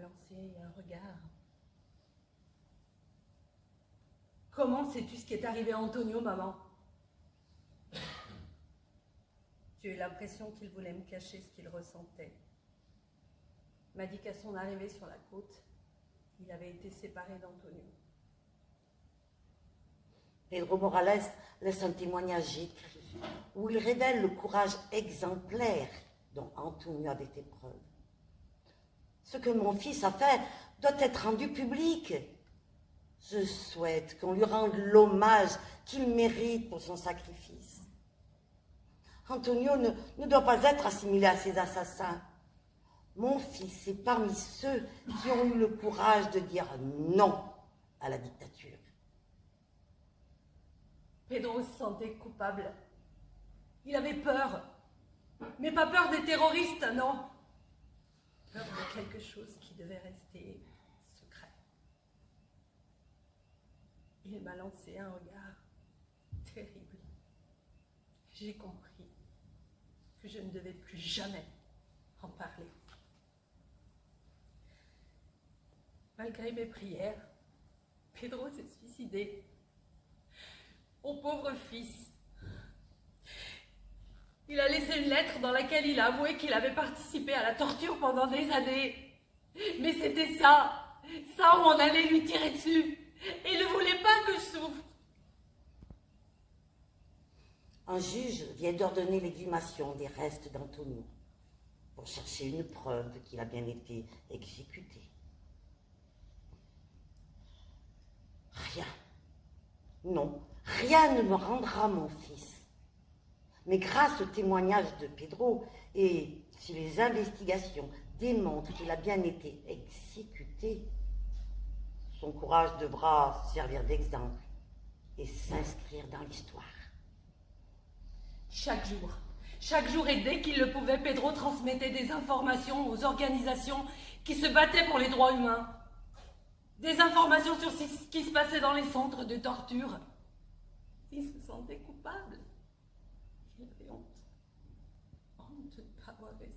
lancé un regard. Comment sais-tu ce qui est arrivé à Antonio, maman? J'ai eu l'impression qu'il voulait me cacher ce qu'il ressentait. Il m'a dit qu'à son arrivée sur la côte, il avait été séparé d'Antonio. Pedro Morales laisse un témoignage écrit où il révèle le courage exemplaire dont Antonio avait fait preuve. Ce que mon fils a fait doit être rendu public. Je souhaite qu'on lui rende l'hommage qu'il mérite pour son sacrifice. Antonio ne doit pas être assimilé à ces assassins. Mon fils est parmi ceux qui ont eu le courage de dire non à la dictature. Pedro se sentait coupable. Il avait peur. Mais pas peur des terroristes, non. Peur de quelque chose qui devait rester secret. Il m'a lancé un regard terrible. J'ai compris que je ne devais plus jamais en parler. Malgré mes prières, Pedro s'est suicidé. Mon pauvre fils. Il a laissé une lettre dans laquelle il a avoué qu'il avait participé à la torture pendant des années. Mais c'était ça où on allait lui tirer dessus. Et il ne voulait pas que je souffre. Un juge vient d'ordonner l'exhumation des restes d'Antonio pour chercher une preuve qu'il a bien été exécuté. Rien, non, rien ne me rendra mon fils. Mais grâce au témoignage de Pedro, et si les investigations démontrent qu'il a bien été exécuté, son courage devra servir d'exemple et s'inscrire dans l'histoire. Chaque jour et dès qu'il le pouvait, Pedro transmettait des informations aux organisations qui se battaient pour les droits humains. Des informations sur ce qui se passait dans les centres de torture. Il se sentait coupable. Il avait honte. Honte de ne pas avoir résisté.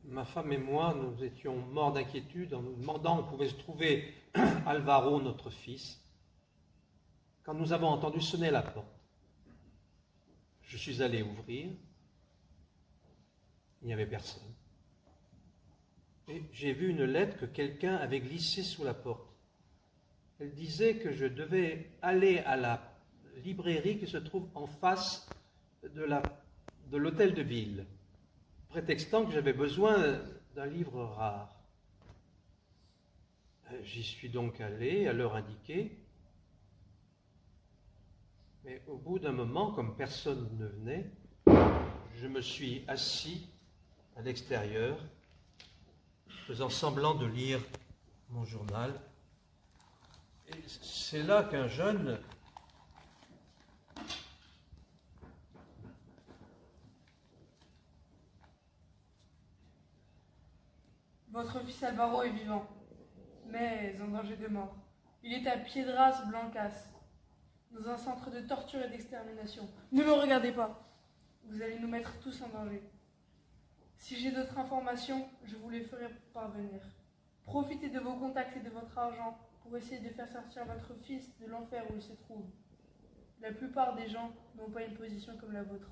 Ma femme et moi, nous étions morts d'inquiétude en nous demandant où pouvait se trouver Alvaro, notre fils, quand nous avons entendu sonner à la porte. Je suis allé ouvrir. Il n'y avait personne. Et j'ai vu une lettre que quelqu'un avait glissée sous la porte. Elle disait que je devais aller à la librairie qui se trouve en face de l'hôtel de ville, prétextant que j'avais besoin d'un livre rare. J'y suis donc allé à l'heure indiquée, mais au bout d'un moment, comme personne ne venait, je me suis assis à l'extérieur, faisant semblant de lire mon journal. Et c'est là qu'un jeune Votre fils Alvaro est vivant, mais en danger de mort. Il est à Piedras Blancas, dans un centre de torture et d'extermination. Ne me regardez pas. Vous allez nous mettre tous en danger. Si j'ai d'autres informations, je vous les ferai parvenir. Profitez de vos contacts et de votre argent pour essayer de faire sortir votre fils de l'enfer où il se trouve. La plupart des gens n'ont pas une position comme la vôtre.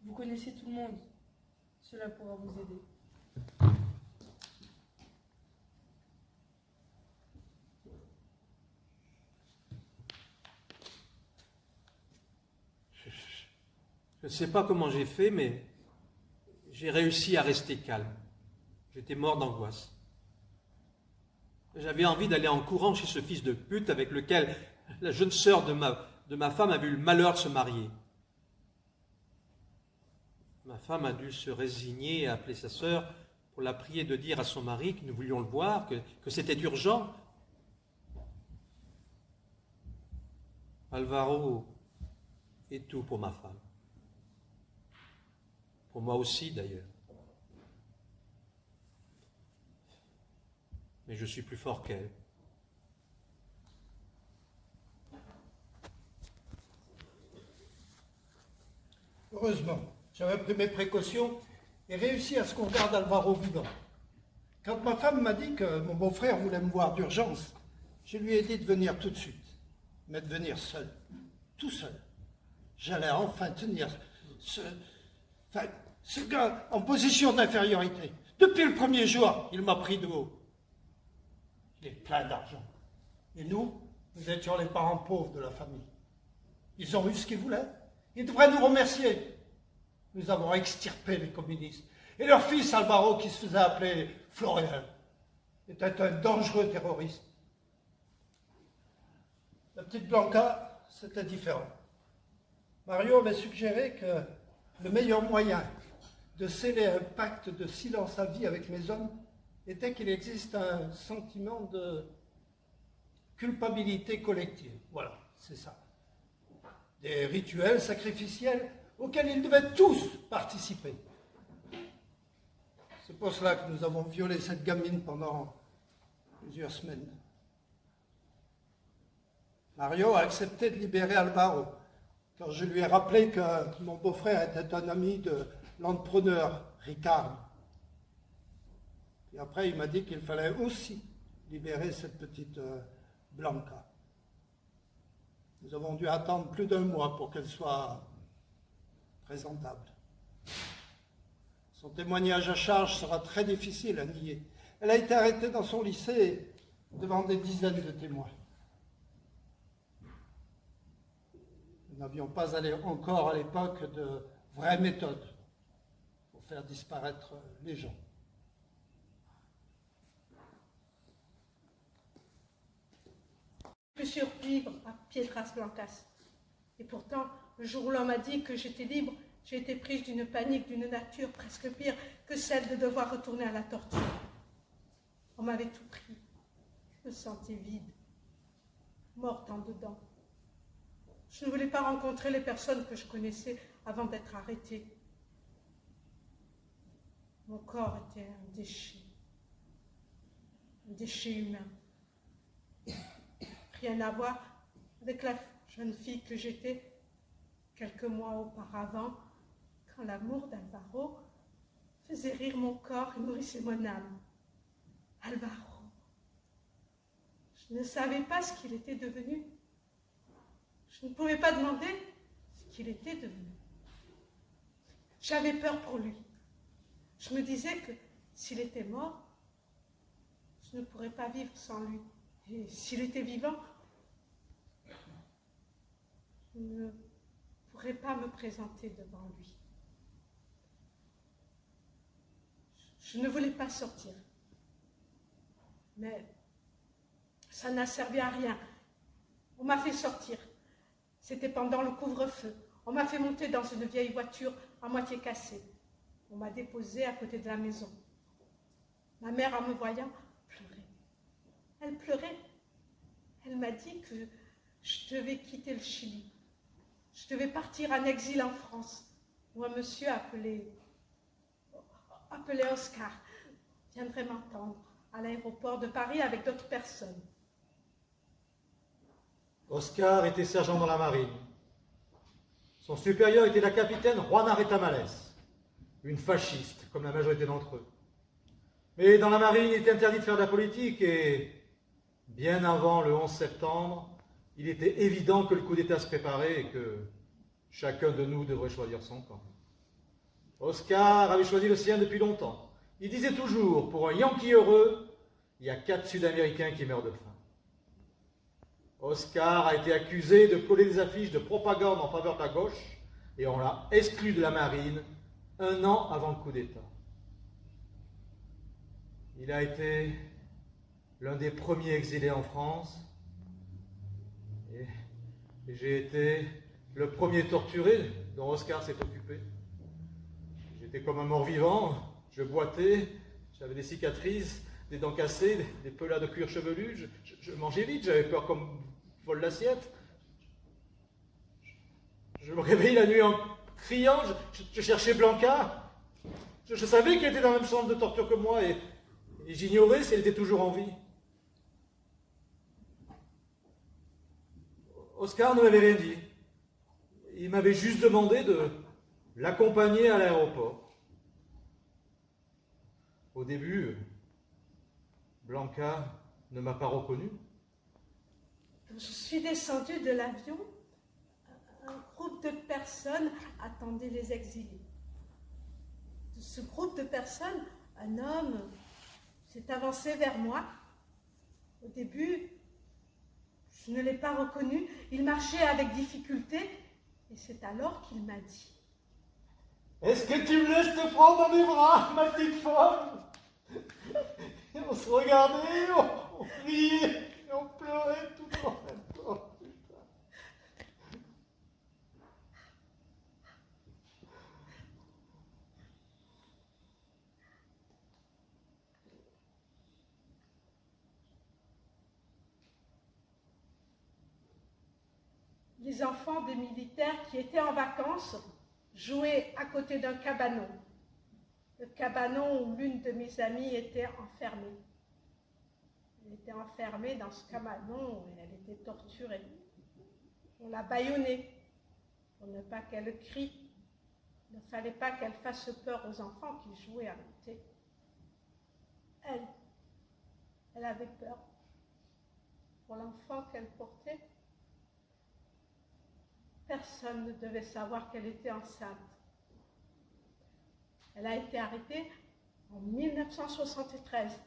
Vous connaissez tout le monde. Cela pourra vous aider. Je ne sais pas comment j'ai fait, mais j'ai réussi à rester calme. J'étais mort d'angoisse. J'avais envie d'aller en courant chez ce fils de pute avec lequel la jeune sœur de ma femme avait eu le malheur de se marier. Ma femme a dû se résigner à appeler sa sœur pour la prier de dire à son mari que nous voulions le voir, que c'était urgent. Alvaro est tout pour ma femme. Pour moi aussi, d'ailleurs. Mais je suis plus fort qu'elle. Heureusement, j'avais pris mes précautions et réussi à ce qu'on garde Alvaro vivant. Quand ma femme m'a dit que mon beau-frère voulait me voir d'urgence, je lui ai dit de venir tout de suite, mais de venir seul, tout seul. J'allais enfin tenir ce gars en position d'infériorité. Depuis le premier jour, il m'a pris de haut. Il est plein d'argent. Et nous étions les parents pauvres de la famille. Ils ont eu ce qu'ils voulaient. Ils devraient nous remercier. Nous avons extirpé les communistes. Et leur fils Alvaro, qui se faisait appeler Florian, était un dangereux terroriste. La petite Blanca, c'était différent. Mario avait suggéré que le meilleur moyen de sceller un pacte de silence à vie avec mes hommes était qu'il existe un sentiment de culpabilité collective. Voilà, c'est ça. Des rituels sacrificiels auxquels ils devaient tous participer. C'est pour cela que nous avons violé cette gamine pendant plusieurs semaines. Mario a accepté de libérer Alvaro, quand je lui ai rappelé que mon beau-frère était un ami de l'entrepreneur Ricard. Et après, il m'a dit qu'il fallait aussi libérer cette petite Blanca. Nous avons dû attendre plus d'1 mois pour qu'elle soit présentable. Son témoignage à charge sera très difficile à nier. Elle a été arrêtée dans son lycée devant des dizaines de témoins. Nous n'avions pas encore à l'époque de vraies méthodes pour faire disparaître les gens. Je pu survivre à Piedras Blancas. Et pourtant, le jour où l'on m'a dit que j'étais libre, j'ai été prise d'une panique d'une nature presque pire que celle de devoir retourner à la torture. On m'avait tout pris. Je me sentais vide, morte en dedans. Je ne voulais pas rencontrer les personnes que je connaissais avant d'être arrêtée. Mon corps était un déchet humain. Rien à voir avec la jeune fille que j'étais quelques mois auparavant, quand l'amour d'Alvaro faisait rire mon corps et nourrissait mon âme. Alvaro. Je ne savais pas ce qu'il était devenu. Je ne pouvais pas demander ce qu'il était devenu. J'avais peur pour lui. Je me disais que s'il était mort, je ne pourrais pas vivre sans lui. Et s'il était vivant, je ne pourrais pas me présenter devant lui. Je ne voulais pas sortir. Mais ça n'a servi à rien. On m'a fait sortir. C'était pendant le couvre-feu. On m'a fait monter dans une vieille voiture à moitié cassée. On m'a déposée à côté de la maison. Ma mère, en me voyant, pleurait. Elle pleurait. Elle m'a dit que je devais quitter le Chili. Je devais partir en exil en France, où un monsieur appelé Oscar viendrait m'entendre à l'aéroport de Paris avec d'autres personnes. Oscar était sergent dans la marine. Son supérieur était la capitaine Juana Retamales, une fasciste, comme la majorité d'entre eux. Mais dans la marine, il était interdit de faire de la politique et, bien avant le 11 septembre, il était évident que le coup d'État se préparait et que chacun de nous devrait choisir son camp. Oscar avait choisi le sien depuis longtemps. Il disait toujours, pour un Yankee heureux, il y a 4 Sud-Américains qui meurent de faim. Oscar a été accusé de coller des affiches de propagande en faveur de la gauche et on l'a exclu de la marine 1 an avant le coup d'État. Il a été l'un des premiers exilés en France et j'ai été le premier torturé dont Oscar s'est occupé. J'étais comme un mort-vivant, je boitais, j'avais des cicatrices, des dents cassées, des pelats de cuir chevelu, je mangeais vite, j'avais peur comme vol l'assiette. Je me réveillais la nuit en criant, je cherchais Blanca. Je savais qu'elle était dans la même chambre de torture que moi et j'ignorais si elle était toujours en vie. Oscar ne m'avait rien dit. Il m'avait juste demandé de l'accompagner à l'aéroport. Au début, Blanca ne m'a pas reconnu. Quand je suis descendue de l'avion, un groupe de personnes attendait les exilés. De ce groupe de personnes, un homme s'est avancé vers moi. Au début, je ne l'ai pas reconnu. Il marchait avec difficulté et c'est alors qu'il m'a dit: Est-ce que tu me laisses te prendre dans mes bras, ma petite femme? Et on se regardait, on riait, et on pleurait tout en même temps. Les enfants des militaires qui étaient en vacances jouaient à côté d'un cabanon. Le cabanon où l'une de mes amies était enfermée. Elle était enfermée dans ce cabanon et elle était torturée. On l'a bâillonnée pour ne pas qu'elle crie. Il ne fallait pas qu'elle fasse peur aux enfants qui jouaient à côté. Elle avait peur pour l'enfant qu'elle portait. Personne ne devait savoir qu'elle était enceinte. Elle a été arrêtée en 1973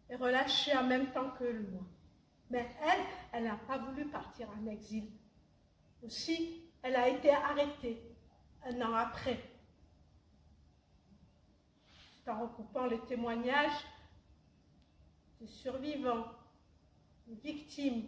et relâchée en même temps que moi. Mais elle n'a pas voulu partir en exil. Aussi, elle a été arrêtée un an après. C'est en recoupant les témoignages des survivants, des victimes,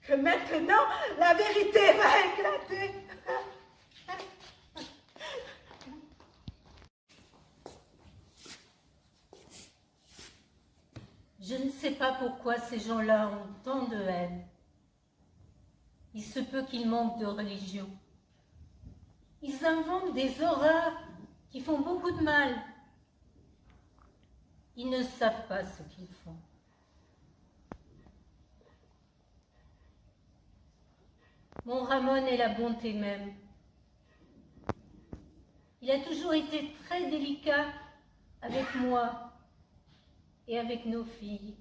que maintenant la vérité va éclater. Je ne sais pas pourquoi ces gens-là ont tant de haine. Il se peut qu'ils manquent de religion. Ils inventent des horreurs qui font beaucoup de mal. Ils ne savent pas ce qu'ils font. Mon Ramon est la bonté même. Il a toujours été très délicat avec moi et avec nos filles.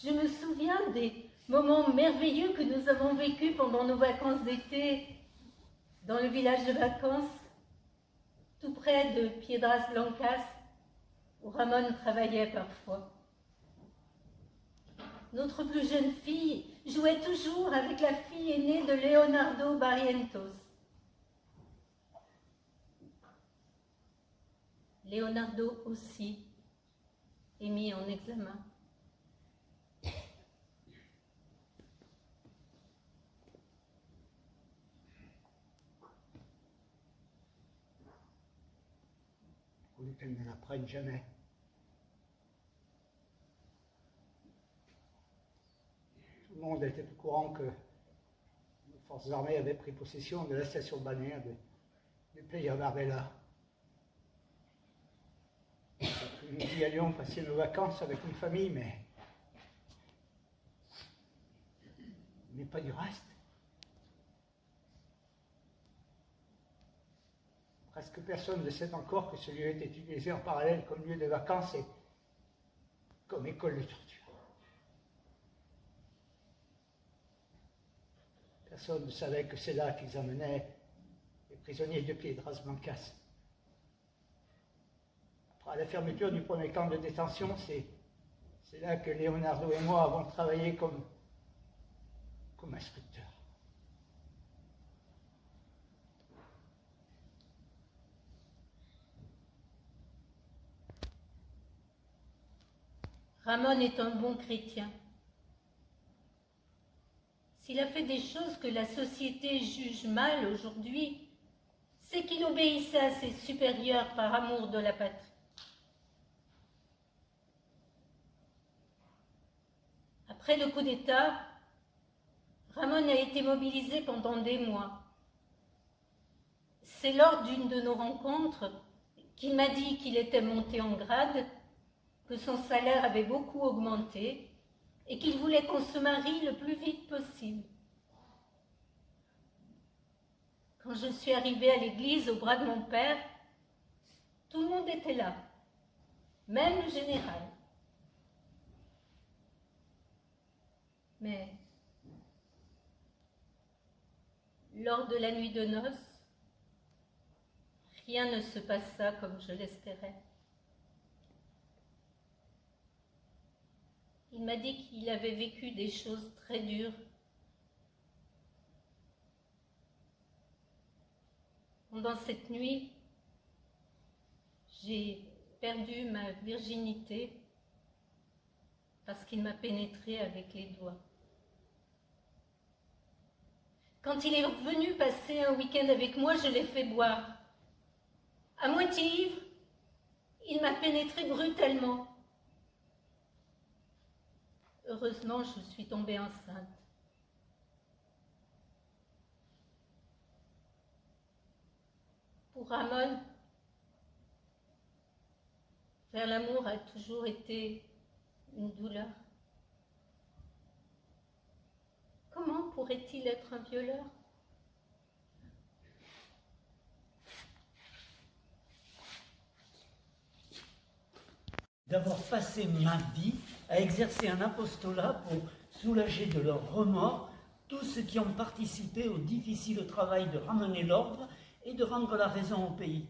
Je me souviens des moments merveilleux que nous avons vécus pendant nos vacances d'été dans le village de vacances, tout près de Piedras Blancas, où Ramon travaillait parfois. Notre plus jeune fille jouait toujours avec la fille aînée de Leonardo Barrientos. Leonardo aussi est mis en examen. Au lieu qu'elle ne l'apprenne jamais. Tout le monde était au courant que les forces armées avaient pris possession de la station balnéaire de Playa Barbella. Nous y allions passer nos vacances avec une famille, mais pas du reste. Presque personne ne sait encore que ce lieu était utilisé en parallèle comme lieu de vacances et comme école de torture. Personne ne savait que c'est là qu'ils emmenaient les prisonniers de Piedras Blancas. Après la fermeture du premier camp de détention, c'est là que Leonardo et moi avons travaillé comme instructeurs. Ramon est un bon chrétien. S'il a fait des choses que la société juge mal aujourd'hui, c'est qu'il obéissait à ses supérieurs par amour de la patrie. Après le coup d'État, Ramon a été mobilisé pendant des mois. C'est lors d'une de nos rencontres qu'il m'a dit qu'il était monté en grade, que son salaire avait beaucoup augmenté et qu'il voulait qu'on se marie le plus vite possible. Quand je suis arrivée à l'église au bras de mon père, tout le monde était là, même le général. Mais lors de la nuit de noces, rien ne se passa comme je l'espérais. Il m'a dit qu'il avait vécu des choses très dures. Pendant cette nuit, j'ai perdu ma virginité parce qu'il m'a pénétrée avec les doigts. Quand il est venu passer un week-end avec moi, je l'ai fait boire. À moitié ivre, il m'a pénétrée brutalement. Heureusement, je suis tombée enceinte. Pour Ramon, faire l'amour a toujours été une douleur. Comment pourrait-il être un violeur? D'avoir passé ma vie à exercer un apostolat pour soulager de leur remords tous ceux qui ont participé au difficile travail de ramener l'ordre et de rendre la raison au pays.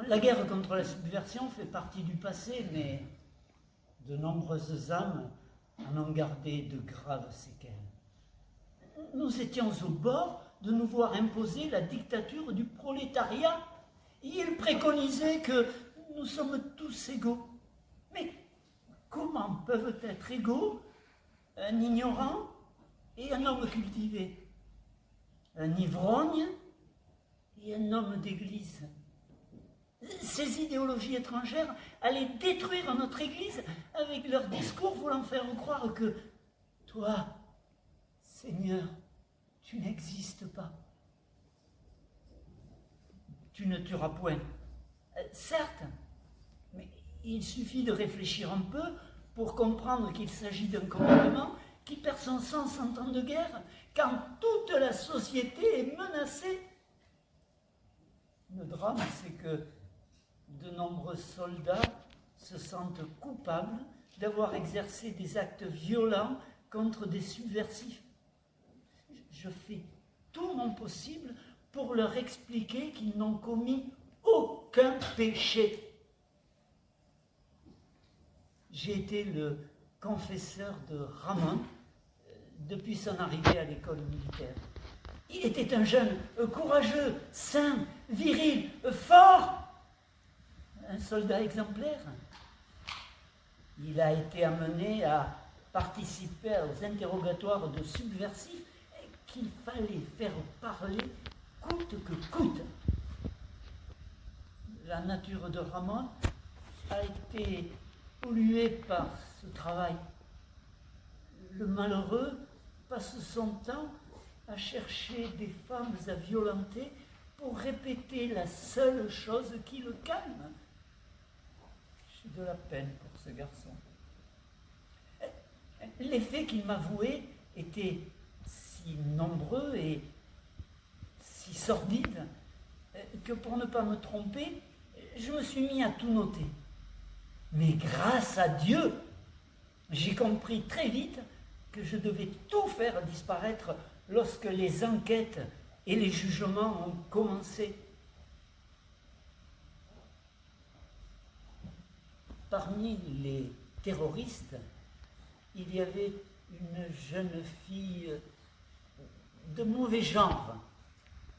La guerre contre la subversion fait partie du passé, mais de nombreuses âmes en ont gardé de graves séquelles. Nous étions au bord de nous voir imposer la dictature du prolétariat. Il préconisait que nous sommes tous égaux. Mais comment peuvent être égaux un ignorant et un homme cultivé, un ivrogne et un homme d'église? Ces idéologies étrangères allaient détruire notre Église avec leurs discours voulant faire croire que toi, Seigneur, tu n'existes pas. Tu ne tueras point. Certes, mais il suffit de réfléchir un peu pour comprendre qu'il s'agit d'un commandement qui perd son sens en temps de guerre, quand toute la société est menacée. Le drame, c'est que de nombreux soldats se sentent coupables d'avoir exercé des actes violents contre des subversifs. Je fais tout mon possible pour leur expliquer qu'ils n'ont commis aucun péché. J'ai été le confesseur de Ramon depuis son arrivée à l'école militaire. Il était un jeune courageux, sain, viril, fort, un soldat exemplaire. Il a été amené à participer aux interrogatoires de subversifs qu'il fallait faire parler coûte que coûte. La nature de Ramon a été polluée par ce travail. Le malheureux passe son temps à chercher des femmes à violenter pour répéter la seule chose qui le calme. J'ai de la peine pour ce garçon. Les faits qu'il m'avouait étaient si nombreux et si sordides que pour ne pas me tromper, je me suis mis à tout noter. Mais grâce à Dieu, j'ai compris très vite que je devais tout faire disparaître lorsque les enquêtes et les jugements ont commencé. Parmi les terroristes, il y avait une jeune fille de mauvais genre,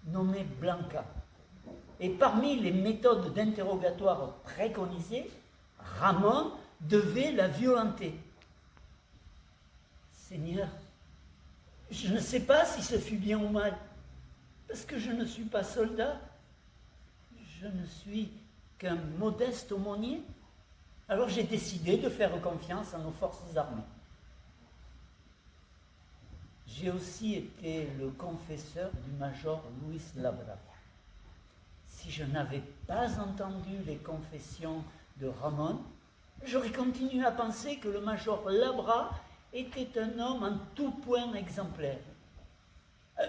nommée Blanca. Et parmi les méthodes d'interrogatoire préconisées, Ramon devait la violenter. Seigneur, je ne sais pas si ce fut bien ou mal, parce que je ne suis pas soldat, je ne suis qu'un modeste aumônier. Alors j'ai décidé de faire confiance à nos forces armées. j'ai aussi été le confesseur du major Luis Labra. Si je n'avais pas entendu les confessions de Ramon, j'aurais continué à penser que le major Labra était un homme en tout point exemplaire.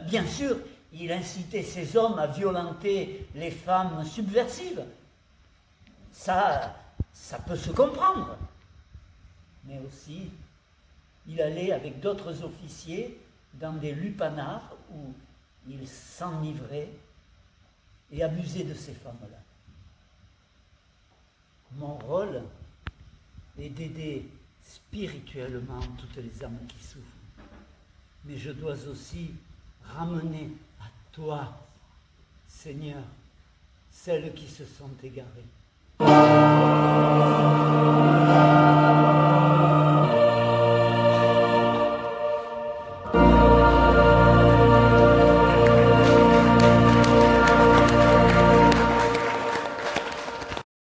Bien sûr, il incitait ses hommes à violenter les femmes subversives. Ça peut se comprendre. Mais aussi, il allait avec d'autres officiers dans des lupanars où il s'enivrait et abusait de ces femmes-là. Mon rôle est d'aider spirituellement toutes les âmes qui souffrent. Mais je dois aussi ramener à toi, Seigneur, celles qui se sont égarées.